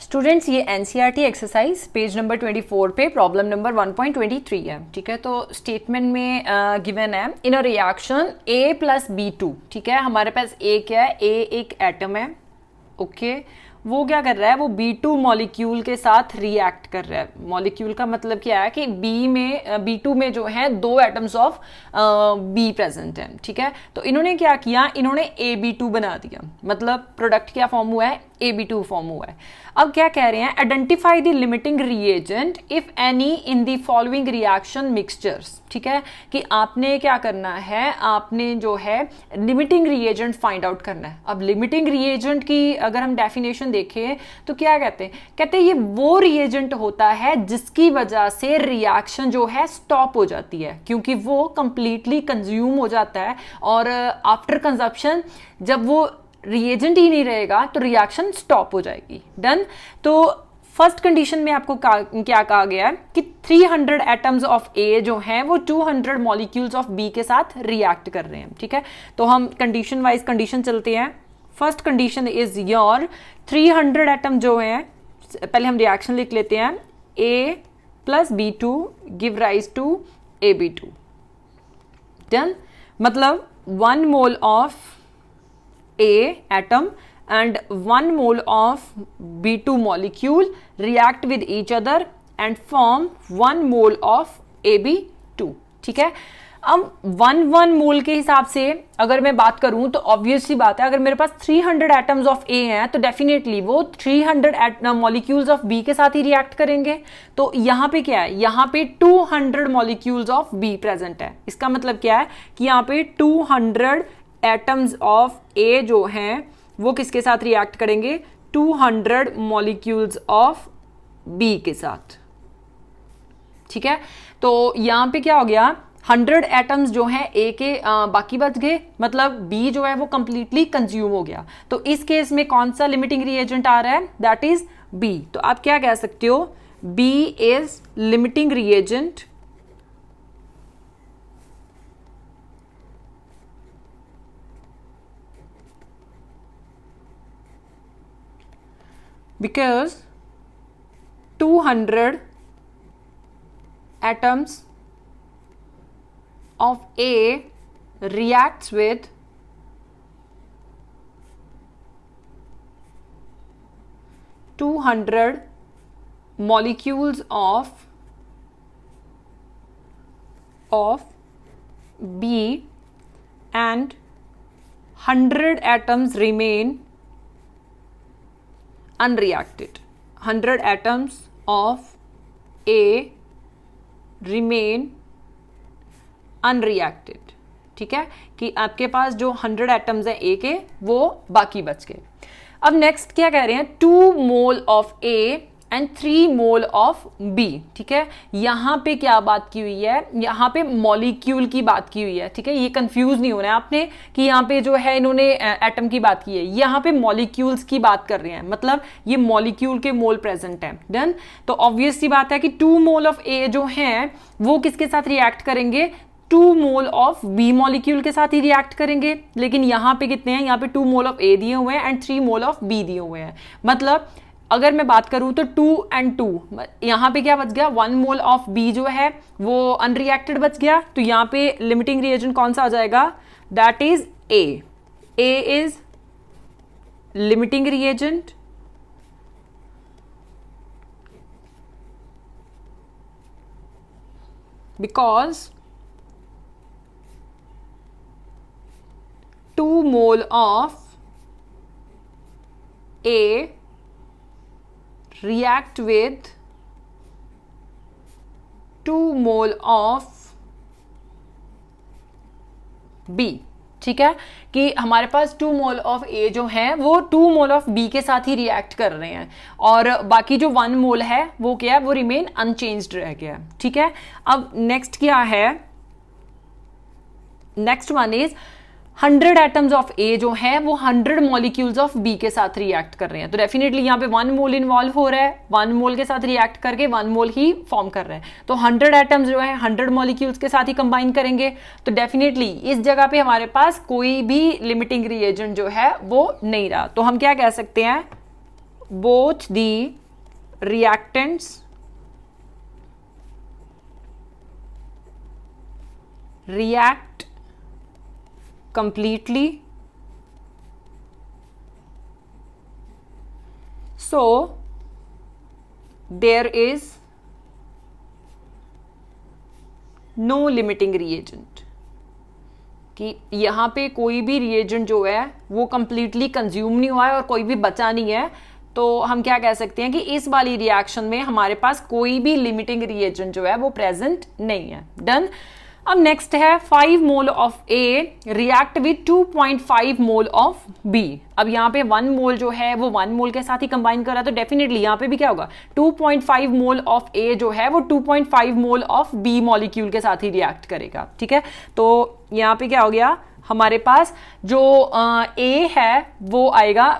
Students ये NCERT exercise page number 24 पे problem number 1.23 है। ठीक है, तो स्टेटमेंट में गिवन है in a reaction A plus B2। ठीक है, हमारे पास A क्या है, A एक एटम है। ओके, वो क्या कर रहा है, वो B2 मॉलिक्यूल के साथ रिएक्ट कर रहा है। मॉलिक्यूल का मतलब क्या है कि B2 में जो है दो एटम्स ऑफ B प्रेजेंट है। ठीक है, तो इन्होंने क्या किया, इन्होंने AB2 बना दिया। मतलब प्रोडक्ट क्या फॉर्म हुआ है, AB2 फॉर्म हुआ है। अब क्या कह रहे हैं, identify the limiting reagent if any in the following reaction mixtures. ठीक है, कि आपने क्या करना है, आपने जो है लिमिटिंग रिएजेंट फाइंड आउट करना है। अब लिमिटिंग रिएजेंट की अगर हम डेफिनेशन देखें तो क्या कहते हैं, कहते हैं ये वो रिएजेंट होता है जिसकी वजह से रिएक्शन जो है स्टॉप हो जाती है, क्योंकि वो कंप्लीटली कंज्यूम हो जाता है और आफ्टर कंजप्शन जब वो रिएजेंट ही नहीं रहेगा तो रिएक्शन स्टॉप हो जाएगी। डन। तो फर्स्ट कंडीशन में आपको क्या कहा गया है कि 300 एटम्स ऑफ A जो हैं वो 200 मॉलिक्यूल्स ऑफ B के साथ रिएक्ट कर रहे हैं। ठीक है, तो हम कंडीशन वाइज कंडीशन चलते हैं। First condition is your 300 atom जो हैं, पहले हम रिएक्शन लिख लेते हैं, A plus B2 give rise to AB2। Done. मतलब 1 mole of A atom and 1 mole of B2 molecule react with each other and form 1 mole of AB2। ठीक है, अब 1 मोल के हिसाब से अगर मैं बात करूं तो ऑब्वियसली बात है, अगर मेरे पास 300 एटम्स ऑफ A हैं तो डेफिनेटली वो 300 मॉलिक्यूल्स ऑफ B के साथ ही रिएक्ट करेंगे। तो यहाँ पे क्या है, यहाँ पे 200 मॉलिक्यूल्स ऑफ B प्रेजेंट है। इसका मतलब क्या है कि यहाँ पे 200 एटम्स ऑफ A जो हैं वो किसके साथ रिएक्ट करेंगे, 200 मॉलिक्यूल्स ऑफ B के साथ। ठीक है, तो यहां पे क्या हो गया, 100 एटम्स जो हैं A के बाकी बच गए, मतलब B जो है वो कंप्लीटली कंज्यूम हो गया। तो इस केस में कौन सा लिमिटिंग रिएजेंट आ रहा है, दैट इज B। तो आप क्या कह सकते हो, B is limiting reagent because 200 atoms of A reacts with 200 molecules of B and 100 atoms remain unreacted। 100 atoms of A remain unreacted। ठीक है, कि आपके पास जो 100 एटम्स हैं A के वो बाकी बच गए। अब नेक्स्ट क्या कह रहे हैं, 2 मोल of A and 3 mole of B। ठीक है, यहां पे क्या बात की हुई है, यहां पे मॉलिक्यूल की बात की हुई है। ठीक है, ये कंफ्यूज नहीं होना है आपने कि यहाँ पे जो है इन्होंने एटम की बात की है, यहाँ पे मॉलिक्यूल्स की बात कर रहे हैं, मतलब ये मॉलिक्यूल के मोल प्रेजेंट है। डन। तो ऑब्वियस सी बात है कि 2 मोल ऑफ A जो हैं वो किसके साथ रिएक्ट करेंगे, 2 मोल ऑफ B मॉलिक्यूल के साथ ही रिएक्ट करेंगे। लेकिन यहाँ पे कितने हैं, यहाँ पे 2 मोल ऑफ A दिए हुए हैं एंड 3 मोल ऑफ B दिए हुए हैं। मतलब अगर मैं बात करूं तो 2 and 2, यहां पे क्या बच गया, 1 मोल ऑफ B जो है वो अनरिएक्टेड बच गया। तो यहां पे लिमिटिंग रिएजेंट कौन सा आ जाएगा, that is A। A is limiting reagent because 2 mole of A react with 2 mole of B। ठीक है, कि हमारे पास 2 मोल ऑफ A जो है वो 2 मोल ऑफ B के साथ ही रिएक्ट कर रहे हैं और बाकी जो 1 मोल है वो क्या है, वो रिमेन अनचेंज्ड रह गया। ठीक है, अब नेक्स्ट क्या है, next one is 100 atoms of A जो है वो 100 मॉलिक्यूल्स ऑफ B के साथ रिएक्ट कर रहे हैं। तो डेफिनेटली यहाँ पे 1 मोल इन्वॉल्व हो रहा है, 1 मोल के साथ रिएक्ट करके 1 मोल ही फॉर्म कर रहे हैं। तो 100 एटम्स जो है 100 मॉलिक्यूल्स के साथ ही कंबाइन करेंगे। तो डेफिनेटली इस जगह पे हमारे पास कोई भी लिमिटिंग रिएजेंट जो है वो नहीं रहा। तो हम क्या कह सकते हैं, both the reactants react completely, so there is no limiting reagent, कि यहाँ पे कोई भी रिएजेंट जो है वो कंप्लीटली कंज्यूम नहीं हुआ है और कोई भी बचा नहीं है, तो हम क्या कह सकते हैं कि इस वाली रिएक्शन में हमारे पास कोई भी लिमिटिंग रिएजेंट जो है वो प्रेजेंट नहीं है। डन। अब नेक्स्ट है 5 mole of A react with 2.5 mole of B. अब यहाँ पे 1 मोल जो है वो 1 मोल के साथ ही कंबाइन कर रहा है, तो डेफिनेटली यहाँ पे भी क्या होगा, 2.5 मोल ऑफ ए जो है वो 2.5 मोल ऑफ बी मॉलिक्यूल के साथ ही रिएक्ट करेगा। ठीक है, तो यहाँ पे क्या हो गया, हमारे पास जो ए है वो आएगा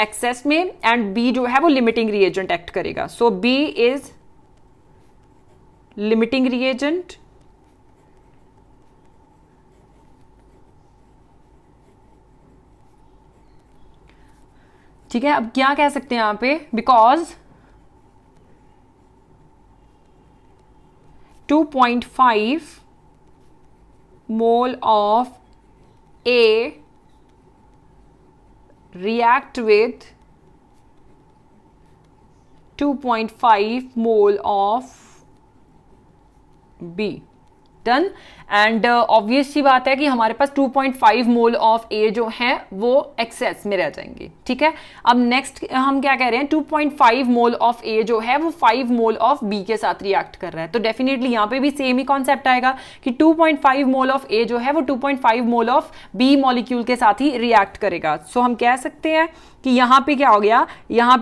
एक्सेस में एंड बी जो है वो लिमिटिंग रिएजेंट एक्ट करेगा। So B is limiting reagent ठीक है। अब क्या कह सकते हैं यहां पे, because 2.5 mole of A react with 2.5 mole of B. Done. And obvious सी बात है कि हमारे पास 2.5 मोल ऑफ ए जो है वो एक्सेस में रह जाएंगे। ठीक है, अब नेक्स्ट हम क्या कह रहे हैं, 2.5 मोल ऑफ ए जो है वो 5 मोल ऑफ बी के साथ रिएक्ट कर रहा है, तो डेफिनेटली यहां पे भी सेम ही कॉन्सेप्ट आएगा कि 2.5 मोल ऑफ ए जो है वो 2.5 मोल ऑफ बी मॉलिक्यूल के साथ ही रिएक्ट करेगा। सो हम कह सकते हैं कि यहां पे क्या हो गया, यहां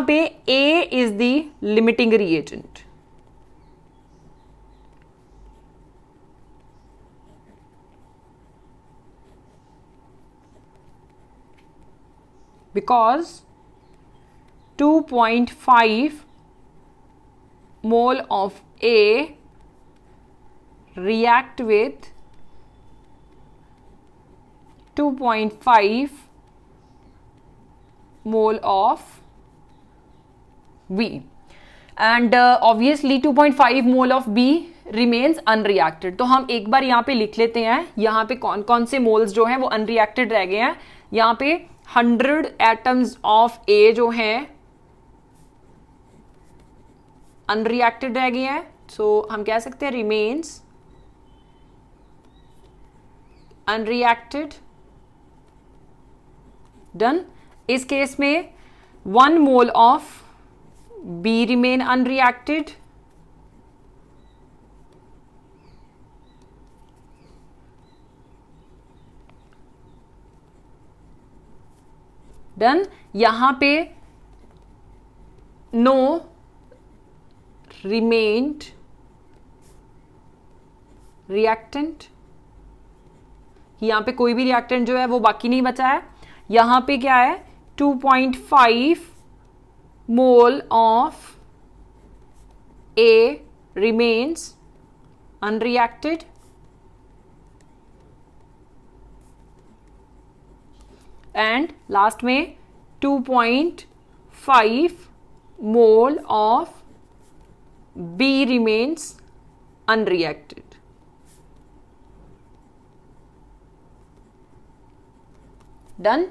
पे A is the limiting reagent, because 2.5 mole of A react with 2.5 mole of B and obviously 2.5 mole of B remains unreacted। तो हम एक बार यहाँ पे लिख लेते हैं, यहाँ पे कौन कौन से मोल्स जो हैं वो अनरिएक्टेड रह गए हैं। यहाँ पे 100 एटम्स ऑफ ए जो हैं अनरिएक्टेड रह गए हैं, सो हम कह सकते हैं रिमेन्स अनरिएक्टेड। डन। इस केस में 1 mole of be remain unreacted, done. यहां पे नो रिमेन्ड रिएक्टेंट, यहां पे कोई भी रिएक्टेंट जो है वो बाकी नहीं बचा है। यहां पे क्या है, 2.5 mole of A remains unreacted and last में 2.5 mole of B remains unreacted. Done.